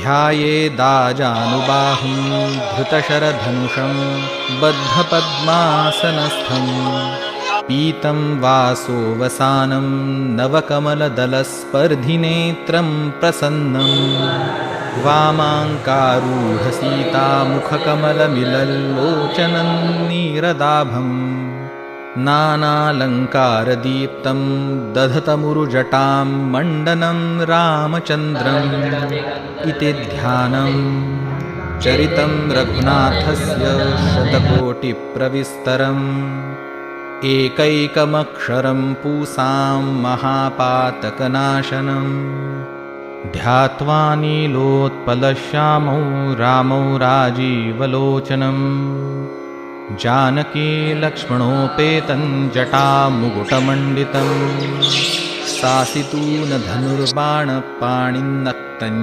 ध्यायेदाजानुबाहुं धृतशरधनुषं बद्धपद्मासनस्थं पीतं वासोवसानं नवकमलदलस्पर्धिनेत्रं प्रसन्नं वामाङ्कारूढसीतामुखकमलमिलल्लोचनं नीरदाभं नानालङ्कारदीप्तं दधतमुरुजटां मण्डनं रामचन्द्रम् इति ध्यानं चरितं रघुनाथस्य शतकोटिप्रविस्तरम् एकैकमक्षरं पूसां महापातकनाशनं ध्यात्वा नीलोत्पलश्यामौ रामौ राजीवलोचनं जानकी लक्ष्मणोपेतं जटामुकुटमण्डितं सासितूनधनुर्बाणपाणिन्नक्तं